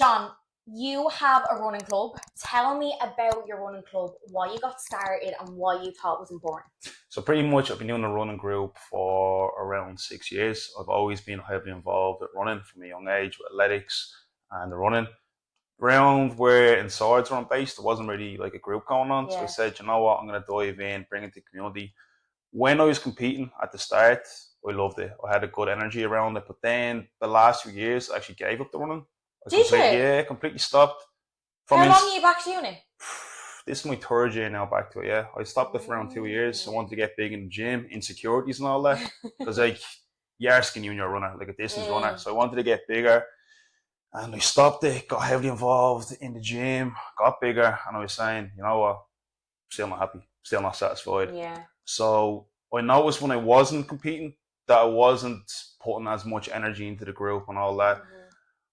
John, you have a running club. Tell me about your running club, why you got started and why you thought it was important. So pretty much I've been doing a running group for around 6 years. I've always been heavily involved with running from a young age with athletics and the running. Around where in Swords where I'm based, there wasn't really like a group going on. So I Yeah. said, you know what, I'm gonna dive in, bring it to the community. When I was competing at the start, I loved it. I had a good energy around it. But then the last few years I actually gave up the running. Did you? Completely stopped. From How in, long are you back to uni? this is my third year now back to it. Yeah, I stopped it for around 2 years. I Mm. wanted to get big in the gym, insecurities and all that, because like you're skinny when you're a runner, like a distance runner. Mm. So I wanted to get bigger, and I stopped it. Got heavily involved in the gym, got bigger, and I was saying, you know what, still not happy, still not satisfied. Yeah. So I noticed when I wasn't competing that I wasn't putting as much energy into the group and all that. Mhm.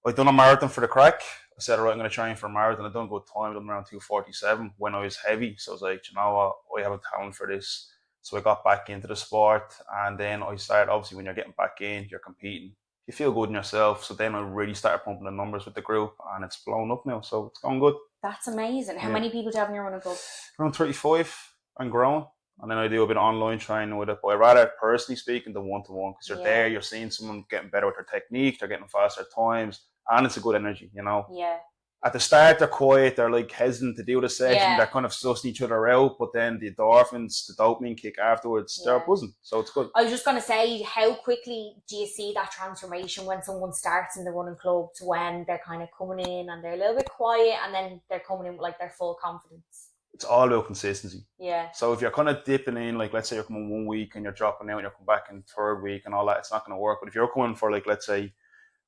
I done a marathon for the crack. I said, all right, I'm going to train for a marathon. I done a good time. I done around 2:47 when I was heavy. So I was like, you know what? I have a talent for this. So I got back into the sport. And then I started, obviously, when you're getting back in, you're competing. You feel good in yourself. So then I really started pumping the numbers with the group. And it's blown up now. So it's going good. That's amazing. How Yeah. many people do you have in your running club? Around 35 and growing. And then I do a bit of online training with it. But I'd rather personally speaking than one to one because you're there, you're seeing someone getting better with their technique, they're getting faster times, and it's a good energy, you know. Yeah. At the start, they're quiet, they're like hesitant to do the session, Yeah. they're kind of sussing each other out, but then the endorphins, the dopamine kick afterwards, they're Yeah. buzzing. So it's good. I was just going to say, how quickly do you see that transformation when someone starts in the running club to when they're kind of coming in and they're a little bit quiet and then they're coming in with like their full confidence? It's all about consistency. Yeah. So if you're kind of dipping in, like let's say you're coming 1 week and you're dropping out and you're coming back in third week and all that, it's not going to work. But if you're coming for like, let's say,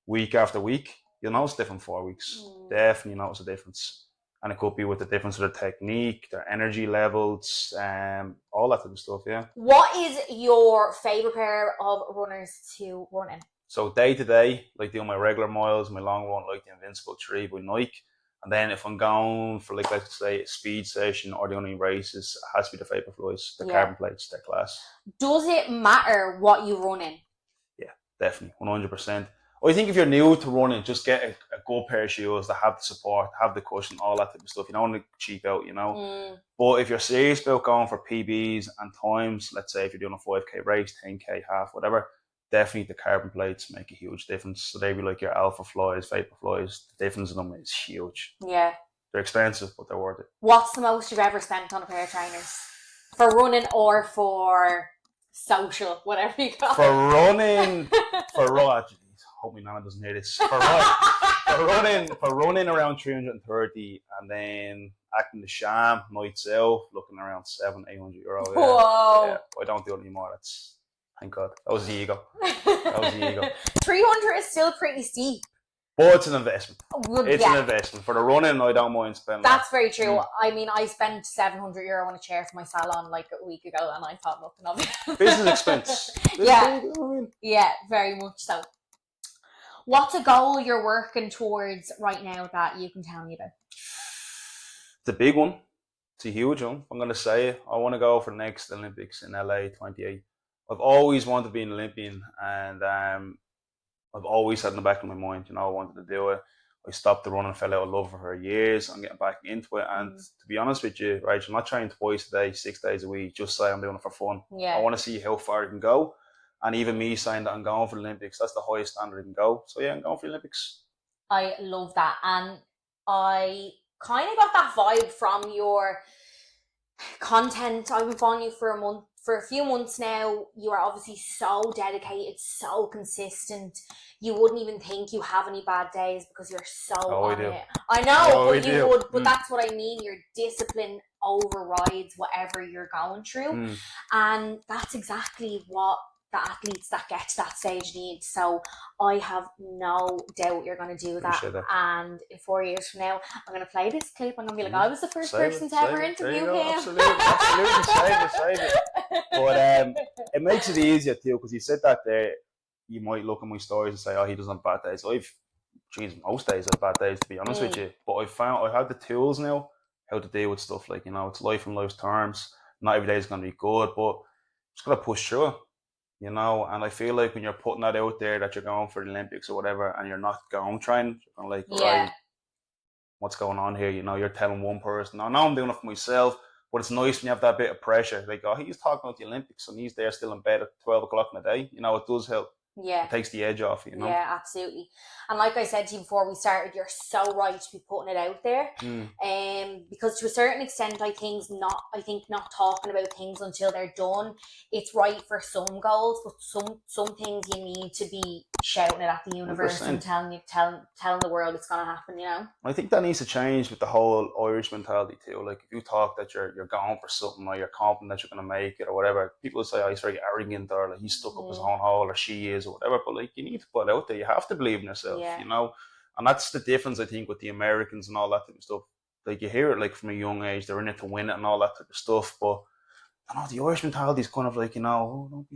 week after week, you'll notice different 4 weeks. Definitely notice a difference. And it could be with the difference of their technique, their energy levels, all that type of stuff, yeah. What is your favourite pair of runners to run in? So day to day, like doing my regular miles, my long run, like the Invincible 3 by Nike. And then if I'm going for like, let's say, a speed session or doing any races, it has to be the Vaporflies, the carbon plates, they're class. Does it matter what you run in? Yeah, definitely, 100%. I think if you're new to running, just get a good pair of shoes that have the support, have the cushion, all that type of stuff. You don't want to cheap out, you know. But if you're serious about going for PBs and times, let's say if you're doing a 5K race, 10K, half, whatever, definitely the carbon plates make a huge difference. So they'd be like your Alpha Flies, Vaporflies. The difference in them is huge. Yeah. They're expensive, but they're worth it. What's the most you've ever spent on a pair of trainers? For running or for social, whatever you call it. For running, hope my nana doesn't hear this. For running around 330 and then acting the sham nights out, looking around €700-800. Yeah. Whoa. Yeah, I don't do it anymore. That's, thank God. That was the ego. 300 is still pretty steep. But it's an investment. It's an investment. For the running, I don't mind spending. That's very true. I mean, I spent €700 on a chair for my salon like a week ago and I thought nothing of it. Business expense. Yeah, very much so. What's a goal you're working towards right now that you can tell me about? The big one. It's a huge one. I'm going to say it. I want to go for the next Olympics in LA 28. I've always wanted to be an Olympian, and I've always had in the back of my mind, you know, I wanted to do it. I stopped the running, fell out of love for years. I'm getting back into it. And to be honest with you, right, I'm not training twice a day, 6 days a week, just say I'm doing it for fun. Yeah. I want to see how far I can go. And even me saying that I'm going for the Olympics, that's the highest standard I can go. So yeah, I'm going for the Olympics. I love that. And I kind of got that vibe from your content. I've been following you for a few months now. You are obviously so dedicated, so consistent. You wouldn't even think you have any bad days because you're so on it. I know, but you would. But that's what I mean. Your discipline overrides whatever you're going through, and that's exactly what the athletes that get to that stage need. So I have no doubt you're going to do that. And in 4 years from now, I'm going to play this clip. I'm going to be like, I was the first person to ever interview him. Absolutely, save it. But it makes it easier too, because you said that there. You might look at my stories and say, "Oh, he doesn't have bad days." Most days have bad days, to be honest with you. But I have the tools now how to deal with stuff. Like, you know, it's life and life's terms. Not every day is going to be good, but just got to push through it. You know, and I feel like when you're putting that out there that you're going for the Olympics or whatever, and you're not going trying, you're kind of like, right, what's going on here? You're telling one person, I know I'm doing it for myself, but it's nice when you have that bit of pressure. Like, oh, he's talking about the Olympics and he's there still in bed at 12 o'clock in the day. It does help. Yeah. It takes the edge off, Yeah, absolutely. And like I said to you before we started, you're so right to be putting it out there. Because to a certain extent, I think not talking about things until they're done, it's right for some goals, but some things you need to be shouting it at the universe 100%. And telling the world it's gonna happen, I think that needs to change with the whole Irish mentality too. Like, if you talk that you're going for something, or you're confident that you're gonna make it or whatever, people say, oh, he's very arrogant, or like he's stuck up his own hole, or she is, or whatever. But like, you need to put it out there. You have to believe in yourself, And that's the difference, I think, with the Americans and all that type of stuff. Like, you hear it like from a young age, they're in it to win it and all that type of stuff. But the Irish mentality is kind of like, don't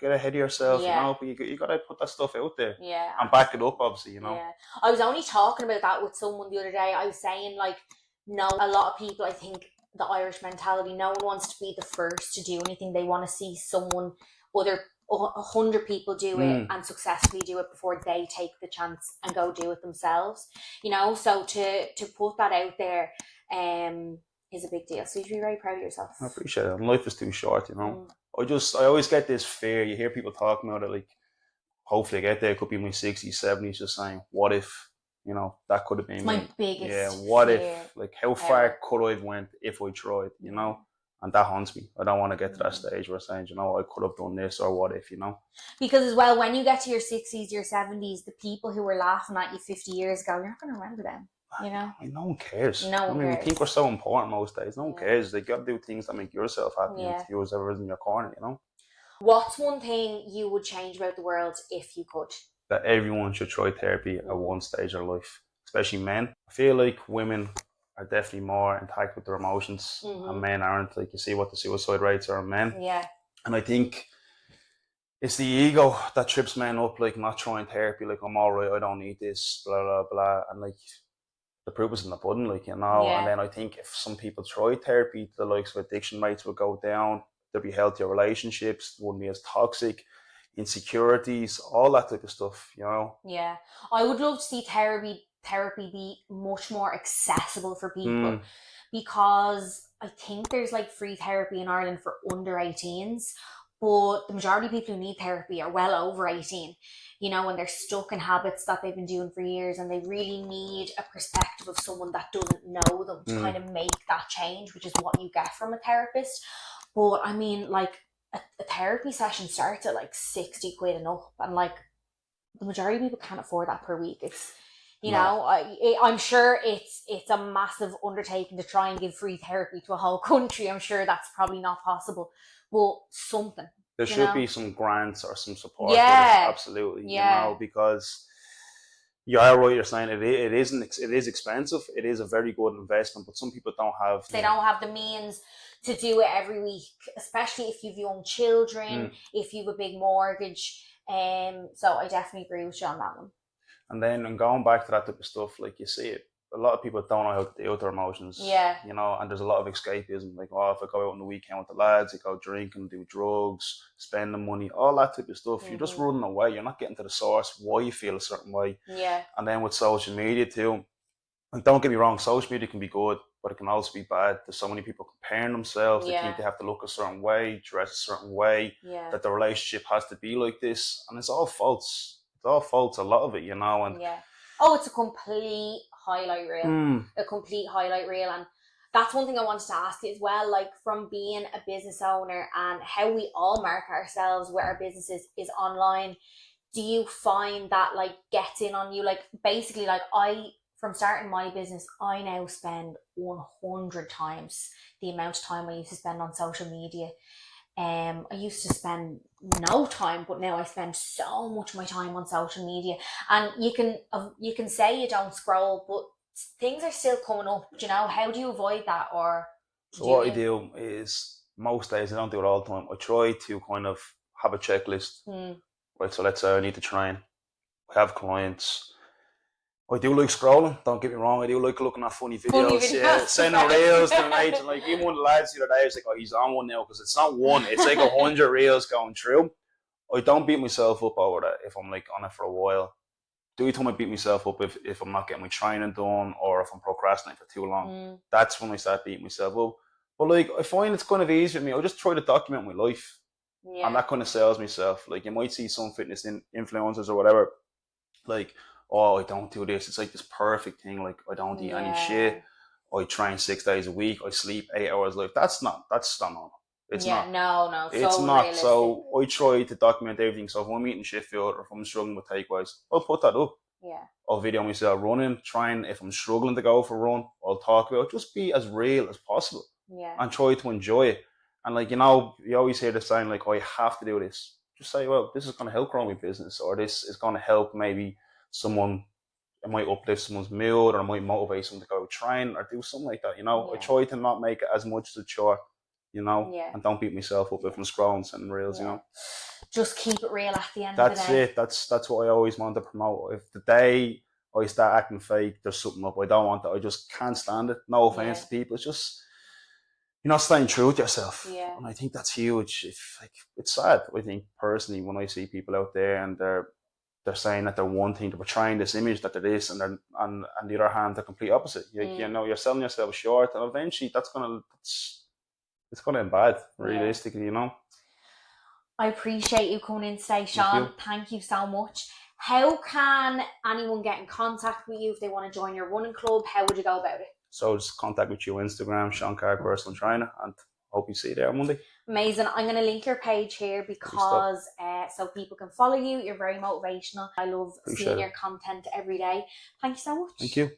get ahead of yourself, but you got to put that stuff out there, and back it up, obviously, Yeah, I was only talking about that with someone the other day. I was saying, like, no, a lot of people, I think, the Irish mentality, no one wants to be the first to do anything. They want to see other 100 people do it and successfully do it before they take the chance and go do it themselves. So to put that out there, is a big deal. So you should be very proud of yourself. I appreciate it. And life is too short, I always get this fear. You hear people talking about it, like, hopefully I get there. It could be my 60s, 70s, just saying, what if, that could have been my biggest Yeah, what fear if, like, how far could I have went if I tried, And that haunts me. I don't want to get to that stage where I'm saying, I could have done this, or what if, Because as well, when you get to your 60s, your 70s, the people who were laughing at you 50 years ago, you're not going to remember them. No one cares. No one cares. We think we're so important most days. No one cares. They got to do things that make yourself happy and whoever's in your corner, What's one thing you would change about the world if you could? That everyone should try therapy at one stage of their life, especially men. I feel like women are definitely more intact with their emotions, and men aren't. Like, you see what the suicide rates are in men. Yeah. And I think it's the ego that trips men up, like, not trying therapy, like, I'm all right, I don't need this, blah, blah, blah. And, like, the proof is in the pudding, like, And then I think if some people try therapy, the likes of addiction rates will go down. There'll be healthier relationships, wouldn't be as toxic, insecurities, all that type of stuff, Yeah. I would love to see therapy be much more accessible for people, because I think there's like free therapy in Ireland for under 18s, but the majority of people who need therapy are well over 18, and they're stuck in habits that they've been doing for years, and they really need a perspective of someone that doesn't know them to kind of make that change, which is what you get from a therapist. But I mean, like, a therapy session starts at like 60 quid and up, and like the majority of people can't afford that per week. It's, I'm sure it's a massive undertaking to try and give free therapy to a whole country. I'm sure that's probably not possible, but something. There should be some grants or some support. Yeah, absolutely. Yeah. Because you are right. You're saying it is expensive. It is a very good investment, but some people don't have. They don't have the means to do it every week, especially if you've young children, if you've a big mortgage. So I definitely agree with you on that one. And then, and going back to that type of stuff, like, you see it, a lot of people don't know how to deal with their emotions. Yeah. And there's a lot of escapism. Like, if I go out on the weekend with the lads, I go drink and do drugs, spend the money, all that type of stuff. You're just running away. You're not getting to the source why you feel a certain way. Yeah. And then with social media too, like, don't get me wrong, social media can be good, but it can also be bad. There's so many people comparing themselves. They think they have to look a certain way, dress a certain way, that the relationship has to be like this. And it's all false. It's all false, a lot of it, And oh, it's a complete highlight reel. A complete highlight reel. And that's one thing I wanted to ask you as well, like, from being a business owner and how we all mark ourselves with our businesses is online. Do you find that, like, gets in on you? Like, basically, like, from starting my business, I now spend 100 times the amount of time I used to spend on social media. I used to spend no time, but now I spend so much of my time on social media. And you can say you don't scroll, but things are still coming up. How do you avoid that? Or so what I do is, most days, I don't do it all the time. I try to kind of have a checklist. Right, so let's say I need to train. I have clients. I do like scrolling, don't get me wrong. I do like looking at funny videos. Sending reels to mates. And like, even one of the lads the other day was like, oh, he's on one now, because it's not one, it's like 100 reels going through. I don't beat myself up over that if I'm like on it for a while. the only time I beat myself up if I'm not getting my training done or if I'm procrastinating for too long. That's when I start beating myself up. But like I find it's kind of easy for me. I just try to document my life, and that kind of sells myself. Like you might see some fitness influencers or whatever, like, oh, I don't do this. It's like this perfect thing. Like I don't eat any shit. I train 6 days a week. I sleep 8 hours. Like that's not normal. It's not. No, It's so not. realistic. So I try to document everything. So if I'm eating shit food or if I'm struggling with takeaways, I'll put that up. Yeah. I'll video myself running, trying if I'm struggling to go for a run, I'll talk about it. Just be as real as possible. Yeah. And try to enjoy it. And like, you know, you always hear the saying like, oh, I have to do this. Just say, well, this is gonna help grow my business, or this is gonna help maybe someone, it might uplift someone's mood, or it might motivate someone to go train or do something like that, you know. I try to not make it as much as a chore, you know, and don't beat myself up if I'm scrolling something reels, you know. Just keep it real at the end of the day. That's what I always want to promote. If the day I start acting fake, there's something up. I don't want that. I just can't stand it. No offense to people. It's just you're not staying true with yourself. Yeah. And I think that's huge. If like it's sad, I think personally, when I see people out there and they're saying that they're one thing, they're portraying this image that they're this, and they're on the other hand, the complete opposite. You know, you're selling yourself short, and eventually it's gonna end bad, realistically, you know. I appreciate you coming in today, Sean. Thank you so much. How can anyone get in contact with you if they want to join your running club? How would you go about it? So just contact with you on Instagram, Sean Carrig Personal Trainer, and hope you see you there on Monday. Amazing. I'm going to link your page here because so people can follow you. You're very motivational. I love seeing your content every day. Thank you so much. Thank you.